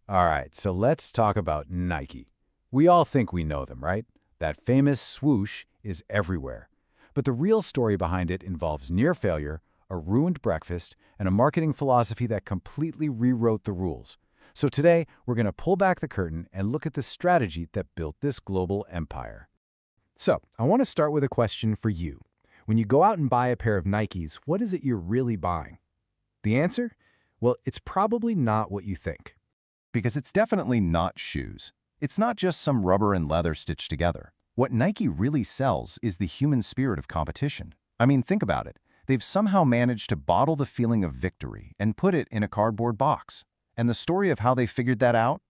All right, so let's talk about Nike. We all think we know them, right? That famous swoosh is everywhere. But the real story behind it involves near failure, a ruined breakfast, and a marketing philosophy that completely rewrote the rules. So today, we're going to pull back the curtain and look at the strategy that built this global empire. So, I want to start with a question for you. When you go out and buy a pair of Nikes, what is it you're really buying? The answer? Well, it's probably not what you think. Because it's definitely not shoes. It's not just some rubber and leather stitched together. What Nike really sells is the human spirit of competition. I mean, think about it. They've somehow managed to bottle the feeling of victory and put it in a cardboard box. And the story of how they figured that out?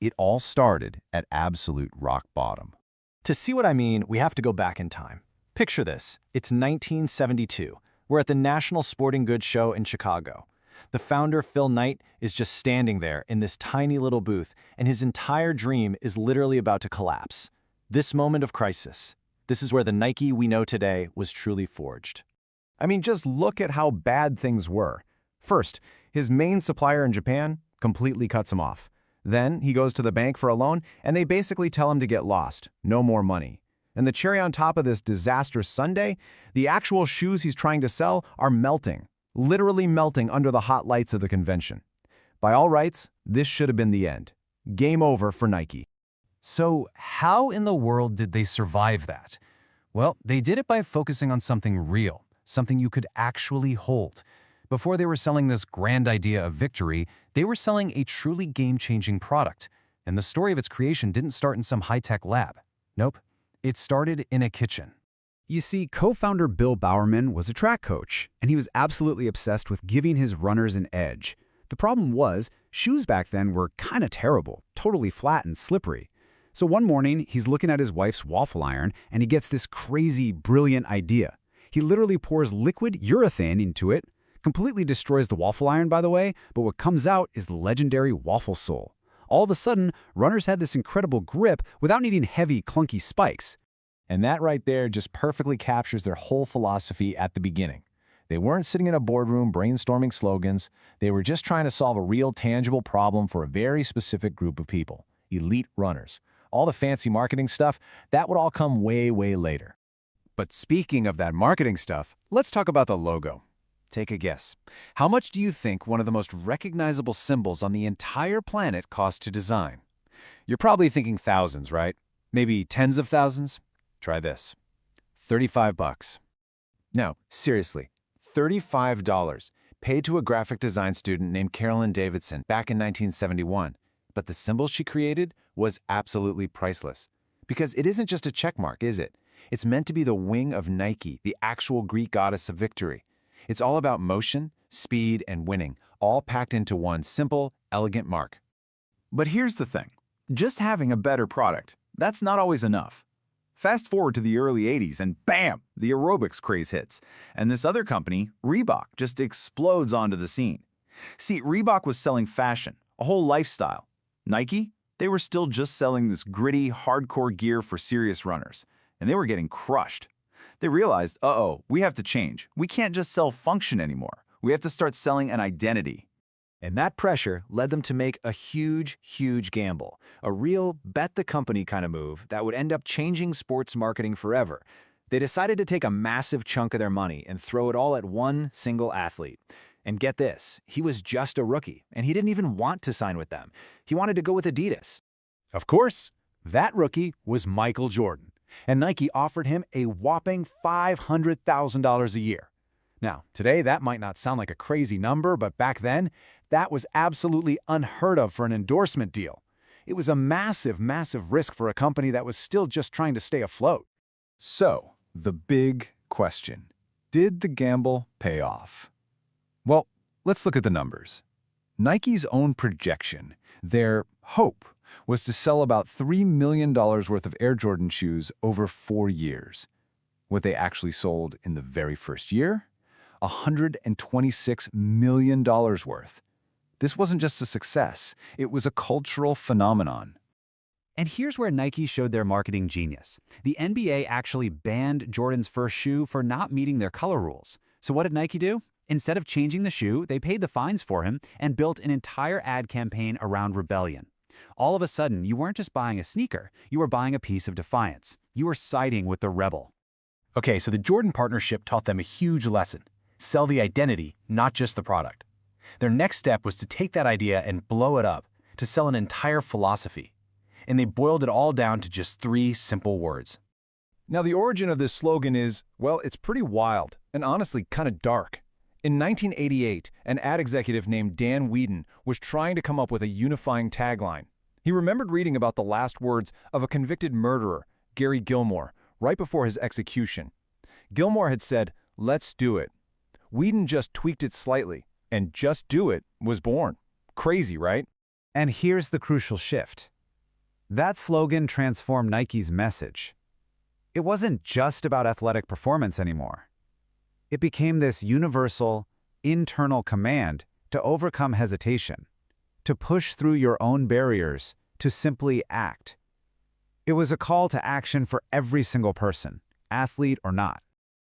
It all started at absolute rock bottom. To see what I mean, we have to go back in time. Picture this. It's 1972. We're at the National Sporting Goods Show in Chicago. The founder, Phil Knight, is just standing there in this tiny little booth, and his entire dream is literally about to collapse. This moment of crisis. This is where the Nike we know today was truly forged. I mean, just look at how bad things were. First, his main supplier in Japan completely cuts him off. Then he goes to the bank for a loan, and they basically tell him to get lost, no more money. And the cherry on top of this disastrous sundae, the actual shoes he's trying to sell are melting, literally melting under the hot lights of the convention. By all rights, this should have been the end. Game over for Nike. So how in the world did they survive that? Well, they did it by focusing on something real, something you could actually hold. Before they were selling this grand idea of victory, they were selling a truly game-changing product. And the story of its creation didn't start in some high-tech lab. Nope, it started in a kitchen. You see, co-founder Bill Bowerman was a track coach, and he was absolutely obsessed with giving his runners an edge. The problem was, shoes back then were kind of terrible, totally flat and slippery. So one morning, he's looking at his wife's waffle iron, and he gets this crazy, brilliant idea. He literally pours liquid urethane into it, completely destroys the waffle iron, by the way, but what comes out is the legendary Waffle Sole. All of a sudden, runners had this incredible grip without needing heavy, clunky spikes. And that right there just perfectly captures their whole philosophy at the beginning. They weren't sitting in a boardroom brainstorming slogans. They were just trying to solve a real, tangible problem for a very specific group of people, elite runners. All the fancy marketing stuff, that would all come way, way later. But speaking of that marketing stuff, let's talk about the logo. Take a guess. How much do you think one of the most recognizable symbols on the entire planet cost to design? You're probably thinking thousands, right? Maybe tens of thousands? Try this. $35. No, seriously, $35 paid to a graphic design student named Carolyn Davidson back in 1971. But the symbol she created was absolutely priceless. Because it isn't just a checkmark, is it? It's meant to be the wing of Nike, the actual Greek goddess of victory. It's all about motion, speed, and winning, all packed into one simple, elegant mark. But here's the thing. Just having a better product, that's not always enough. Fast forward to the early 80s and bam, the aerobics craze hits. And this other company, Reebok, just explodes onto the scene. See, Reebok was selling fashion, a whole lifestyle. Nike, they were still just selling this gritty, hardcore gear for serious runners. And they were getting crushed. They realized, uh-oh, we have to change. We can't just sell function anymore. We have to start selling an identity. And that pressure led them to make a huge, huge gamble. A real bet-the-company kind of move that would end up changing sports marketing forever. They decided to take a massive chunk of their money and throw it all at one single athlete. And get this, he was just a rookie, and he didn't even want to sign with them. He wanted to go with Adidas. Of course, that rookie was Michael Jordan, and Nike offered him a whopping $500,000 a year. Now, today that might not sound like a crazy number, but back then, that was absolutely unheard of for an endorsement deal. It was a massive, massive risk for a company that was still just trying to stay afloat. So, the big question. Did the gamble pay off? Well, let's look at the numbers. Nike's own projection, their hope, was to sell about $3 million worth of Air Jordan shoes over 4 years. What they actually sold in the very first year? $126 million worth. This wasn't just a success, it was a cultural phenomenon. And here's where Nike showed their marketing genius. The NBA actually banned Jordan's first shoe for not meeting their color rules. So what did Nike do? Instead of changing the shoe, they paid the fines for him and built an entire ad campaign around rebellion. All of a sudden, you weren't just buying a sneaker, you were buying a piece of defiance. You were siding with the rebel. Okay, so the Jordan partnership taught them a huge lesson. Sell the identity, not just the product. Their next step was to take that idea and blow it up, to sell an entire philosophy. And they boiled it all down to just 3 simple words. Now, the origin of this slogan is, well, it's pretty wild and honestly kind of dark. In 1988, an ad executive named Dan Whedon was trying to come up with a unifying tagline. He remembered reading about the last words of a convicted murderer, Gary Gilmore, right before his execution. Gilmore had said, "Let's do it." Whedon just tweaked it slightly, and "Just Do It" was born. Crazy, right? And here's the crucial shift. That slogan transformed Nike's message. It wasn't just about athletic performance anymore. It became this universal, internal command to overcome hesitation, to push through your own barriers, to simply act. It was a call to action for every single person, athlete or not.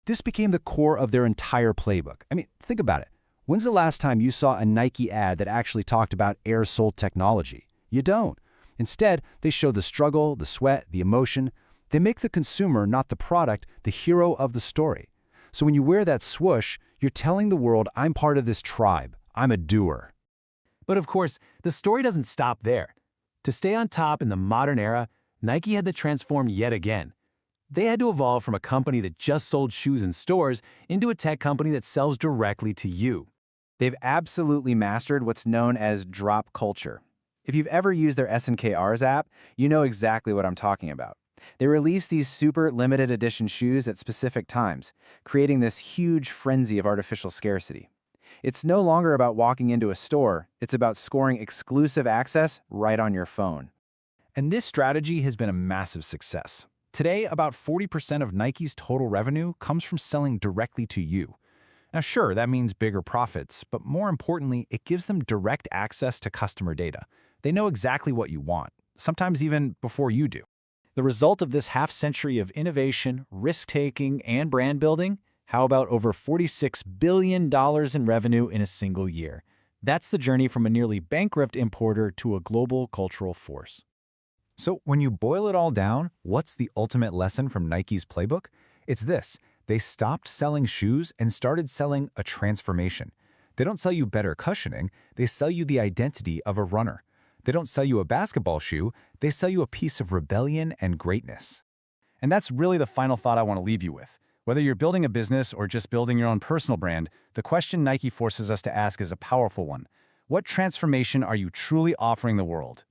This became the core of their entire playbook. I mean, think about it. When's the last time you saw a Nike ad that actually talked about air sole technology? You don't. Instead, they show the struggle, the sweat, the emotion. They make the consumer, not the product, the hero of the story. So when you wear that swoosh, you're telling the world, I'm part of this tribe. I'm a doer. But of course, the story doesn't stop there. To stay on top in the modern era, Nike had to transform yet again. They had to evolve from a company that just sold shoes in stores into a tech company that sells directly to you. They've absolutely mastered what's known as drop culture. If you've ever used their SNKRs app, you know exactly what I'm talking about. They release these super limited edition shoes at specific times, creating this huge frenzy of artificial scarcity. It's no longer about walking into a store, it's about scoring exclusive access right on your phone. And this strategy has been a massive success. Today, about 40% of Nike's total revenue comes from selling directly to you. Now sure, that means bigger profits, but more importantly, it gives them direct access to customer data. They know exactly what you want, sometimes even before you do. The result of this half-century of innovation, risk-taking, and brand building? How about over $46 billion in revenue in a single year? That's the journey from a nearly bankrupt importer to a global cultural force. So when you boil it all down, what's the ultimate lesson from Nike's playbook? It's this. They stopped selling shoes and started selling a transformation. They don't sell you better cushioning, they sell you the identity of a runner. They don't sell you a basketball shoe, they sell you a piece of rebellion and greatness. And that's really the final thought I want to leave you with. Whether you're building a business or just building your own personal brand, the question Nike forces us to ask is a powerful one. What transformation are you truly offering the world?